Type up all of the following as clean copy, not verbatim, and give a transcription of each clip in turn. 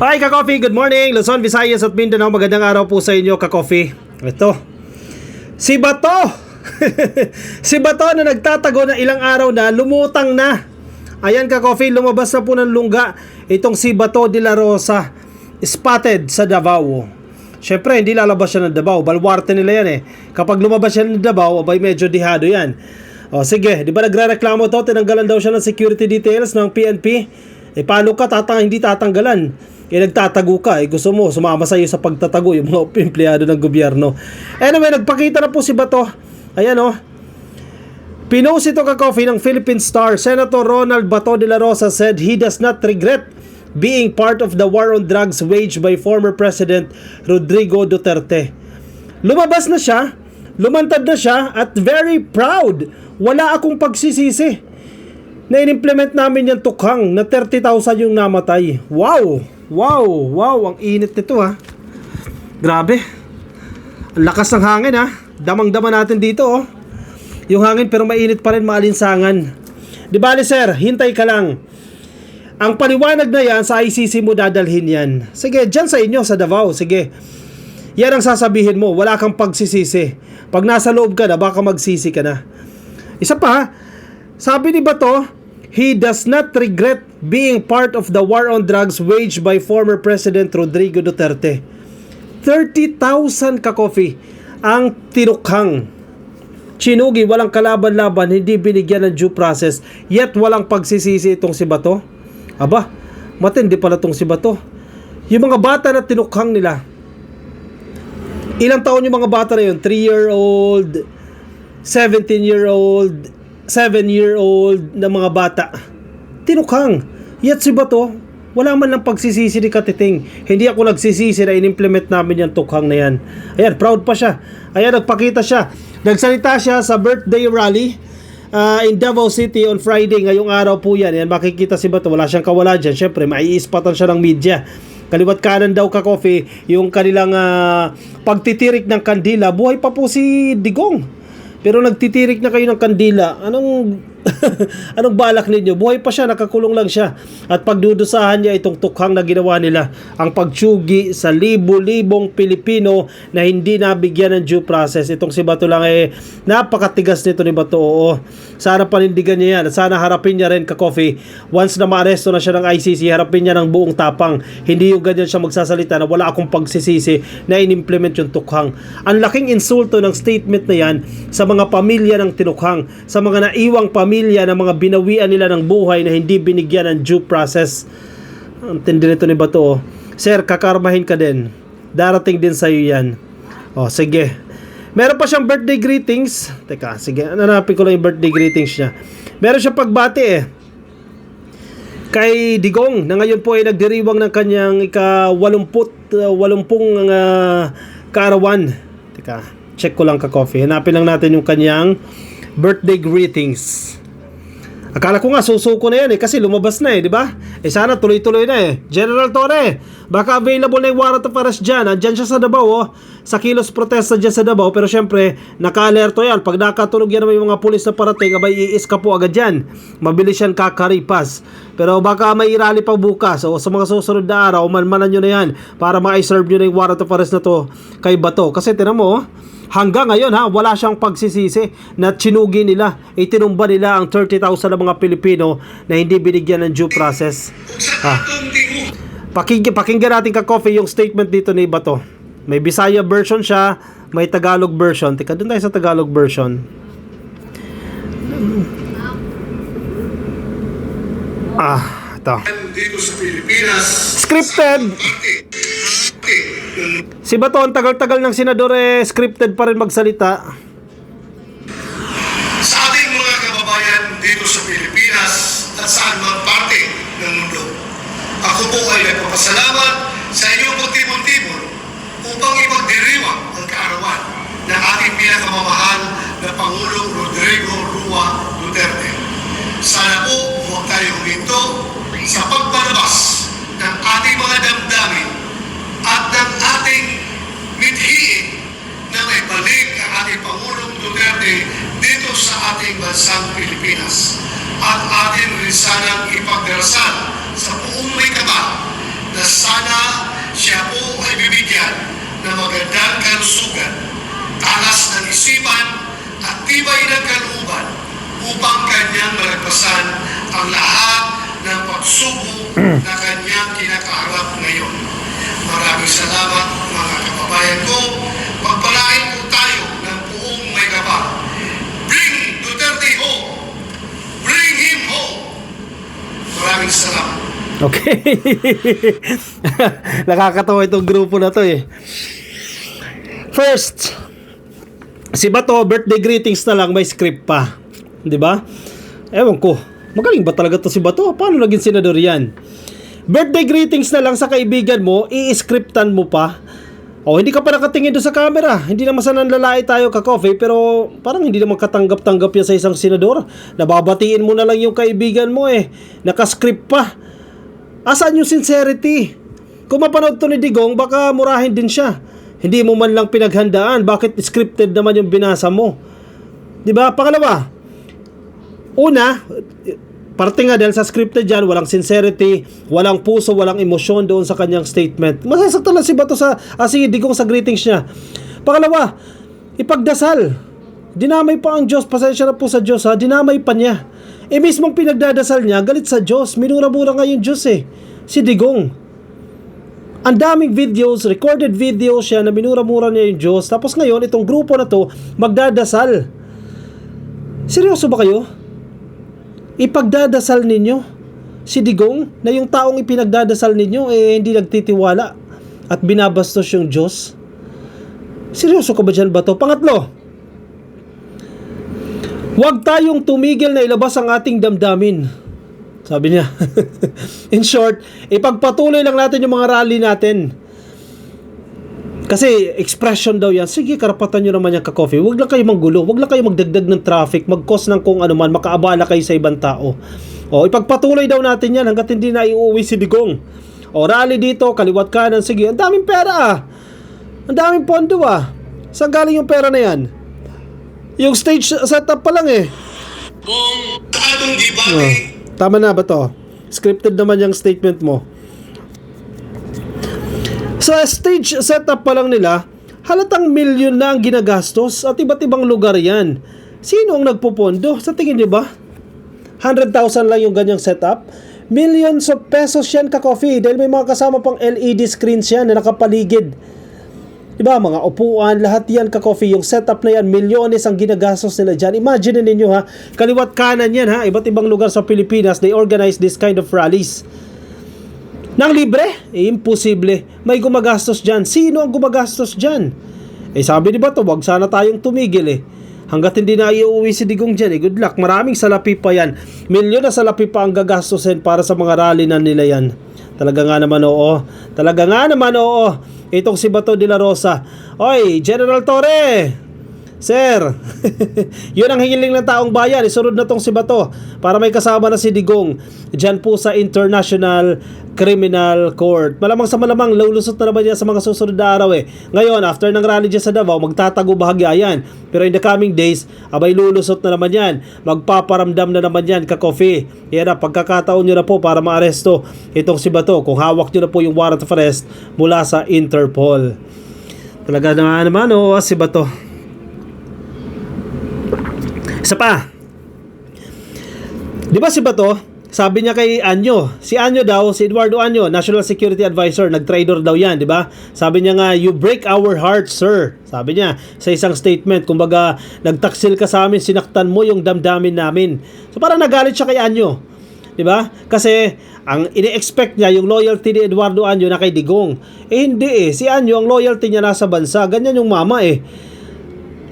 Hi ka-coffee, good morning Luzon, Visayas at Mindanao. Magandang araw po sa inyo ka-coffee. Ito, si Bato si Bato na nagtatago na ilang araw na, lumutang na. Ayan ka-coffee, lumabas na po ng lungga itong si Bato de la Rosa, spotted sa Davao. Syempre hindi lalabas siya ng Davao, balwarte nila yan eh. Kapag lumabas siya ng Davao, abay medyo dihado yan. O sige, di ba nagre-reklamo to, tinanggalan daw siya ng security details ng PNP. Eh paano ka hindi tatanggalan? Eh nagtatago ka, eh gusto mo sumama sa iyo sa pagtatago yung mga empleyado ng gobyerno. Anyway, nagpakita na po si Bato. Ayan o. Pinost ito ka-coffee ng Philippine Star. Senator Ronald Bato de la Rosa said he does not regret being part of the war on drugs waged by former President Rodrigo Duterte. Lumabas na siya, lumantad na siya at very proud. Wala akong pagsisisi na in-implement namin yung tukhang na 30,000 yung namatay. Wow! Wow! Wow! Ang init nito ha. Grabe. Ang lakas ng hangin ha. Damang-dama natin dito oh. Yung hangin pero mainit pa rin, maalinsangan. Di bale sir, hintay ka lang. Ang paliwanag na yan, sa ICC mo dadalhin yan. Sige, dyan sa inyo, sa Davao. Sige. Yan ang sasabihin mo. Wala kang pagsisisi. Pag nasa loob ka na, baka magsisi ka na. Isa pa, sabi ni Bato, he does not regret being part of the war on drugs waged by former President Rodrigo Duterte. 30,000 ka-coffee ang tinukhang. Chinugi, walang kalaban-laban, hindi binigyan ng due process, yet walang pagsisisi itong si Bato. Aba, matindi pala itong si Bato. Yung mga bata na tinukhang nila, ilang taon yung mga bata na yun? 3-year-old, 17-year-old, 7-year-old na mga bata. Tinukhang. Yet si Bato, wala man lang pagsisisi ni Katiting. Hindi ako nagsisisi na in-implement namin yung tukhang na yan. Ayan, proud pa siya. Ayan, nagpakita siya. Nagsalita siya sa birthday rally in Davao City on Friday. Ngayong araw po yan. Ayan, makikita si Bato. Wala siyang kawala dyan. Siyempre, maiispatan siya ng media. Kaliwat kanan daw ka-coffee yung kanilang pagtitirik ng kandila. Buhay pa po si Digong. Pero nagtitirik na kayo ng kandila. Anong balak ninyo? Buhay pa siya, nakakulong lang siya. At pagdudusahan niya itong tukhang na ginawa nila, ang pagtsugi sa libo-libong Pilipino na hindi nabigyan ng due process. Itong si Bato lang napakatigas nito ni Bato. Oo. Sana panindigan niya yan. At sana harapin niya rin ka-coffee. Once na maaresto na siya ng ICC, harapin niya ng buong tapang. Hindi yung ganyan siya magsasalita na wala akong pagsisisi na in-implement yung tukhang. Ang laking insulto ng statement na yan sa mga pamilya ng tinukhang, sa mga naiwang pamilya na mga binawian nila ng buhay na hindi binigyan ng due process. Ang tindi nito ni Bato. Sir, kakarmahin ka din. Darating din sa'yo yan. O, sige. Meron pa siyang birthday greetings. Teka, sige. Nanapin ko lang yung birthday greetings niya. Meron siyang pagbati kay Digong na ngayon po ay nagdiriwang ng kanyang ika-80 kaarawan. Teka, check ko lang ka-coffee. Hanapin lang natin yung kanyang birthday greetings. Akala ko nga susuko na yan kasi lumabas na di ba? Sana tuloy-tuloy na General Torre, baka available na yung warrant of arrest dyan. Andyan siya sa Davao sa kilos protesta dyan sa Davao. Pero syempre, naka-alerto yan. Pag nakatulog yan naman yung mga pulis na parating, abay iiska po agad yan. Mabilis yan kakaripas. Pero baka may rally pa bukas o sa mga susunod na araw, manmanan nyo na yan para ma-serve nyo na yung warrant of arrest na to kay Bato. Kasi tinan mo hanggang ngayon wala siyang pagsisisi na chinugi nila, itinumba nila ang 30,000 na mga Pilipino na hindi binigyan ng due process. Pakinggan natin ka-coffee yung statement dito ni Bato. May Bisaya version siya, may Tagalog version. Teka, doon tayo sa Tagalog version. Ito. Dito sa Pilipinas, scripted. Si Bato, ang tagal-tagal ng senador scripted pa rin magsalita. Sa ating mga kababayan dito sa Pilipinas at saan mang parte ng mundo, ako po ay nagpapasalamat sa inyong pagtibon-tibon upang ipagdiriwang ang kaarawan ng ating pinakamamahal na Pangulong Rodrigo Rua Duterte. Sana po huwag tayo huminto sa pagpalabas ng ating mga damdamin at ng ating mithiin na may balik ang ating Pangulong Duterte dito sa ating bansang Pilipinas. At atin rin sanang ipagdarasal sa buong may kapal na sana magandang kalusugan, talas ng isipan at tibay ng kalooban upang kanyang malagpasan ang lahat ng pagsubok na kanyang kinakaharap ngayon. Maraming salamat mga kababayan ko. Pagpalain po tayo ng buong may kapal. Bring Duterte home! Bring him home! Maraming salamat. Okay. Nakakatawa itong grupo na to eh. First, si Bato, birthday greetings na lang, may script pa. 'Di ba? Ewan ko. Magaling ba talaga to si Bato? Paano naging senador yan? Birthday greetings na lang sa kaibigan mo, i-scriptan mo pa. O, hindi ka pa nakatingin doon sa camera. Hindi naman sana lalait tayo ka-coffee, pero parang hindi naman katanggap-tanggap yan sa isang senador. Nababatiin mo na lang yung kaibigan mo eh. Nakascript pa. Asan yung sincerity? Kung mapanood to ni Digong, baka murahin din siya. Hindi mo man lang pinaghandaan. Bakit scripted naman yung binasa mo? 'Di ba? Pangalawa, una, parte nga dahil sa scripted dyan, walang sincerity, walang puso, walang emosyon doon sa kanyang statement. Masasaktan lang si Bato si Digong sa greetings niya. Pangalawa, ipagdasal. Dinamay pa ang Diyos. Pasensya na po sa Diyos ha. Dinamay pa niya. Mismong pinagdadasal niya, galit sa Diyos. Minura-mura nga yung Diyos eh. Si Digong. Ang daming videos, recorded videos siya na minura-mura niya yung Diyos. Tapos ngayon, itong grupo na to, magdadasal. Seryoso ba kayo? Ipagdadasal ninyo si Digong na yung taong ipinagdadasal ninyo hindi nagtitiwala at binabastos yung Diyos? Seryoso ka ba dyan, Bato? Pangatlo, huwag tayong tumigil na ilabas ang ating damdamin. Sabi niya. In short, ipagpatuloy lang natin yung mga rally natin. Kasi expression daw yan. Sige, karapatan nyo naman yung ka-coffee. Huwag lang kayo manggulo. Huwag lang kayo magdagdag ng traffic, mag-cause ng kung ano man, makaabala kayo sa ibang tao. O, ipagpatuloy daw natin yan hanggat hindi na iuwi si Digong. O, rally dito, kaliwat kanan. Sige, ang daming pera ah. Ang daming pondo ah. Saan galing yung pera na yan? Yung stage setup pa lang eh. Kung anong debate, Tama na ba to? Scripted naman yung statement mo. Sa stage setup pa lang nila, halatang milyon na ang ginagastos at iba't ibang lugar yan. Sino ang nagpupondo? Sa tingin niyo ba? 100,000 lang yung ganyang setup? Millions of pesos yan ka-coffee dahil may mga kasama pang LED screens yan na nakapaligid. Diba, mga upuan, lahat yan ka-coffee. Yung setup na yan, milyones ang ginagastos nila dyan. Imagine ninyo ha, kaliwat kanan yan ha, iba't ibang lugar sa Pilipinas, they organize this kind of rallies. Nang libre? Imposible. May gumagastos dyan. Sino ang gumagastos dyan? Sabi ni Bato, wag sana tayong tumigil eh. Hanggat hindi na iuwi si Digong dyan good luck. Maraming salapi pa yan. Milyon na salapi pa ang gagastosin para sa mga rally na nila yan. Talaga nga naman oo. Talaga nga naman oo. Itong si Bato de la Rosa. Oy, General Torre! Sir, yun ang hingiling ng taong bayan. Isunod na tong si Bato para may kasama na si Digong dyan po sa International Criminal Court. Malamang sa malamang, lulusot na naman yan sa mga susunod na araw eh. Ngayon, after ng rally dyan sa Davao, magtatago bahagya yan. Pero in the coming days, abay lulusot na naman yan. Magpaparamdam na naman yan, ka-coffee. Yan na, pagkakataon nyo na po para maaresto itong si Bato. Kung hawak nyo na po yung warrant of arrest mula sa Interpol. Talaga naman si Bato. Isa pa. Di ba si Bato, sabi niya kay Anyo, si Anyo daw, si Eduardo Anyo, National Security Advisor, nag-traidor daw yan, di ba? Sabi niya nga, you break our hearts, sir. Sabi niya sa isang statement, kumbaga, nagtaksil ka sa amin, sinaktan mo yung damdamin namin. So parang nagalit siya kay Anyo. Di ba? Kasi ang ini-expect niya yung loyalty ni Eduardo Anyo na kay Digong. Hindi eh. Si Anyo, ang loyalty niya nasa bansa. Ganyan yung mama eh.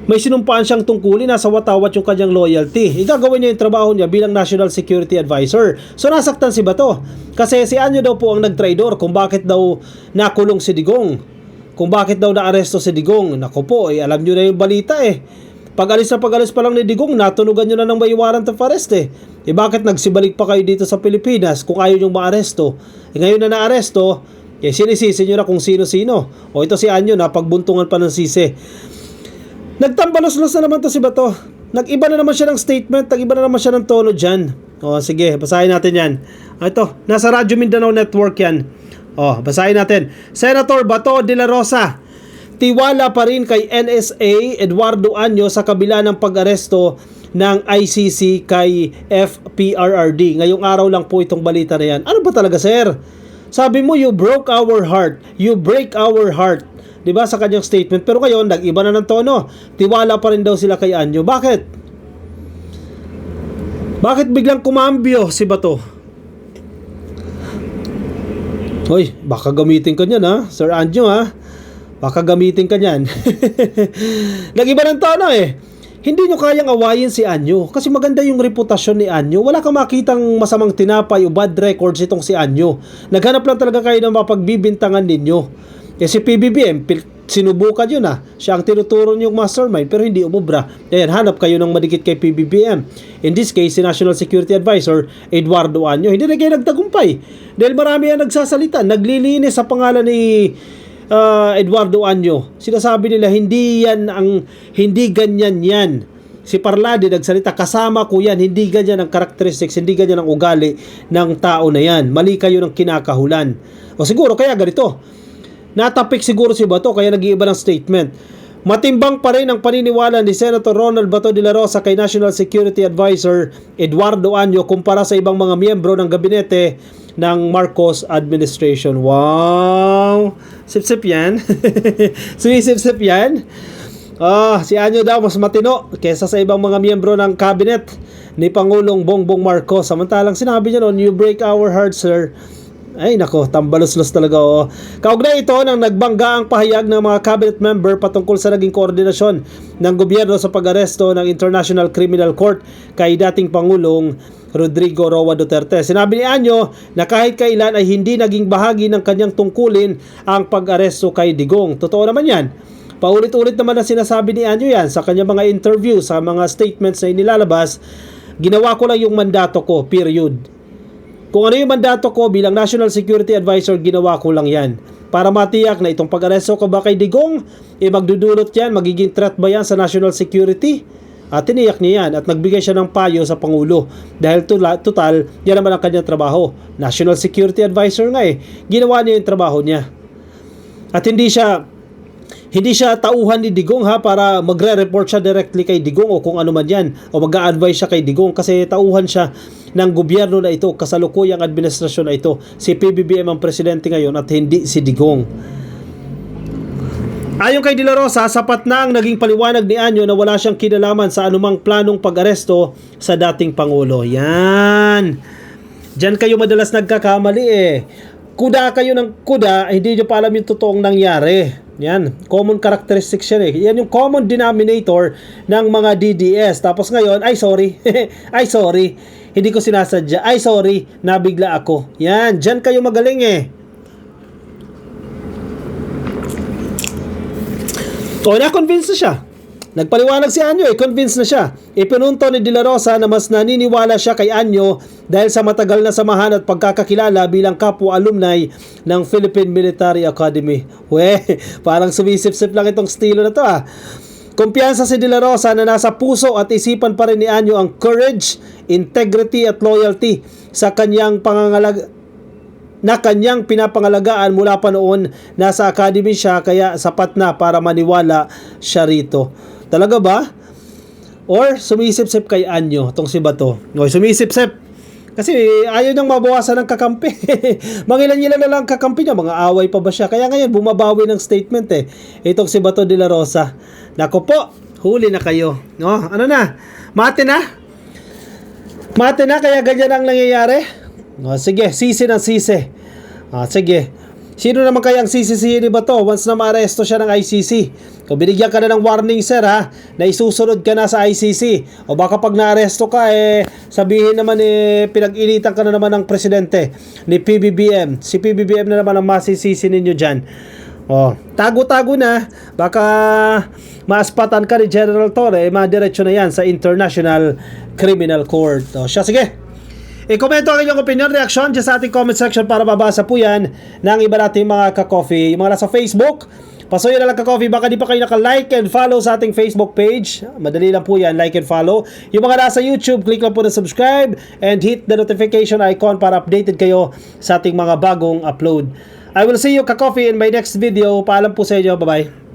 May sinumpaan siyang tungkulin, nasa watawat yung kanyang loyalty. Igagawin niya yung trabaho niya bilang National Security Advisor. So nasaktan si Bato. Kasi si Anyo daw po ang nag-traidor kung bakit daw nakulong si Digong. Kung bakit daw naaresto si Digong. Naku po, alam niyo na yung balita eh. Pag-alis pa lang ni Digong, natunugan niyo na ng may warrant of arrest eh. Bakit nagsibalik pa kayo dito sa Pilipinas kung ayaw niyong maaresto? Ngayon na naaresto, sinisisi niyo na kung sino-sino. O ito si Anyo na pagbuntungan pa ng sisi. Nagtambalos-los na naman to si Bato. Nag-iba na naman siya ng statement, nag-iba na naman siya ng tono dyan. O sige, basahin natin yan. Ito, nasa Radyo Mindanao Network yan. O, basahin natin. Senator Bato de la Rosa, tiwala pa rin kay NSA Eduardo Anyo sa kabila ng pag-aresto ng ICC kay FPRRD. Ngayong araw lang po itong balita na yan. Ano ba talaga, sir? Sabi mo, you broke our heart. You break our heart. Diba sa kanyang statement? Pero ngayon, nag-iba na ng tono. Tiwala pa rin daw sila kay Anyo. Bakit? Bakit biglang kumambyo si Bato? Hoy, baka gamitin ka niyan, ha? Sir Anyo, ha? Baka gamitin ka niyan. Nag-iba ng tono eh. Hindi nyo kayang awayin si Anyo kasi maganda yung reputasyon ni Anyo. Wala kang makitang masamang tinapay o bad records itong si Anyo. Naghanap lang talaga kayo ng mapagbibintangan ninyo. Eh si PBBM, sinubukan yun ah. Siya ang tinuturo niyong mastermind pero hindi umubra. Ayan, hanap kayo ng madikit kay PBBM. In this case, si National Security Advisor Eduardo Anyo. Hindi na kayo nagtagumpay. Dahil marami ang nagsasalita. Naglilinis sa pangalan ni Eduardo Anyo. Sinasabi nila hindi ganyan yan. Si Parlade nagsalita, kasama ko yan, hindi ganyan ang characteristics, hindi ganyan ang ugali ng tao na yan. Mali kayo ng kinakahulan. O siguro kaya ganito. Natapik siguro si Bato kaya nag-iiba ng statement. Matimbang pa rin ang paniniwala ni Senator Ronald Bato de la Rosa kay National Security Advisor Eduardo Anyo kumpara sa ibang mga miyembro ng gabinete ng Marcos administration. Wow! Sip-sip yan. Sumisip-sip yan. Si Anyo daw mas matino kesa sa ibang mga miyembro ng cabinet ni Pangulong Bongbong Marcos. Samantalang sinabi niya noon, you break our hearts, sir. Ay nako, tambalos-los talaga oh. Kaugnay ito nang nagbangga ang pahayag ng mga cabinet member patungkol sa naging koordinasyon ng gobyerno sa pag-aresto ng International Criminal Court kay dating Pangulong Rodrigo Roa Duterte. Sinabi ni Anyo na kahit kailan ay hindi naging bahagi ng kanyang tungkulin ang pag-aresto kay Digong. Totoo naman yan. Paulit-ulit naman na sinasabi ni Anyo yan sa kanyang mga interview, sa mga statements na inilalabas. Ginawa ko lang yung mandato ko, period. Kung ano yung mandato ko bilang National Security Advisor, ginawa ko lang yan. Para matiyak na itong pag-aresto ko ba kay Digong, magdudulot yan, magiging threat ba yan sa national security? At tiniyak niya yan at nagbigay siya ng payo sa Pangulo. Dahil total, yan naman ang kanyang trabaho. National Security Advisor nga eh. Ginawa niya yung trabaho niya. At hindi siya tauhan ni Digong ha para magre-report siya directly kay Digong o kung ano man yan o mag-a-advise siya kay Digong kasi tauhan siya ng gobyerno na ito, kasalukuyang administrasyon na ito. Si PBBM ang presidente ngayon at hindi si Digong. Ayon kay De La Rosa, sapat na ang naging paliwanag ni Anyo na wala siyang kinalaman sa anumang planong pag-aresto sa dating Pangulo. Yan. Diyan kayo madalas nagkakamali eh. Kuda kayo ng kuda, hindi nyo pa alam yung totoong nangyari. Yan, common characteristics yan eh. Yan yung common denominator ng mga DDS. Tapos ngayon, ay sorry, ay sorry, hindi ko sinasadya, ay sorry, nabigla ako. Yan, dyan kayo magaling eh. O, na-convince na siya. Nagpaliwanag si Anyo, convince na siya. Ipinunto ni De La Rosa na mas naniniwala siya kay Anyo dahil sa matagal na samahan at pagkakakilala bilang kapwa alumni ng Philippine Military Academy. Parang sumisip-sip lang itong estilo na to ah. Kumpiyansa si De La Rosa na nasa puso at isipan pa rin ni Anyo ang courage, integrity at loyalty sa kanyang kanyang pinapangalagaan mula pa noon nasa academy siya, kaya sapat na para maniwala siya rito. Talaga ba? Or sumisip-sip kay Anyo itong si Bato? O, sumisip-sip kasi ayaw niyang mabawasan ng kakampi. Mangilan-ilan na lang kakampi niya, mga away pa ba siya? Kaya ngayon bumabawi ng statement eh itong si Bato de la Rosa. Nako po, huli na kayo. No? Ano na? Mate na? Mate na kaya ganyan ang nangyayari? O, sige, sisi ng sisi. Sige. Sino naman kayang sisisihin ni Bato once na maaresto siya ng ICC? Kung binigyan ka na ng warning sir ha, na isusunod ka na sa ICC, o baka pag naaresto ka sabihin naman pinag-initan ka na naman ng presidente ni PBBM. Si PBBM na naman ang masisisi ninyo dyan. Tago-tago na, baka maaspatan ka ni General Torre, madiretso na yan sa International Criminal Court. Siya, sige. I-komento ang inyong opinion, reaction dyan sa ating comment section para mabasa po yan ng iba nating mga ka-coffee. Yung mga nasa Facebook, pasuyo na lang ka-coffee. Baka di pa kayo naka-like and follow sa ating Facebook page. Madali lang po yan, like and follow. Yung mga nasa YouTube, click lang po na subscribe and hit the notification icon para updated kayo sa ating mga bagong upload. I will see you ka-coffee in my next video. Paalam po sa inyo. Bye-bye.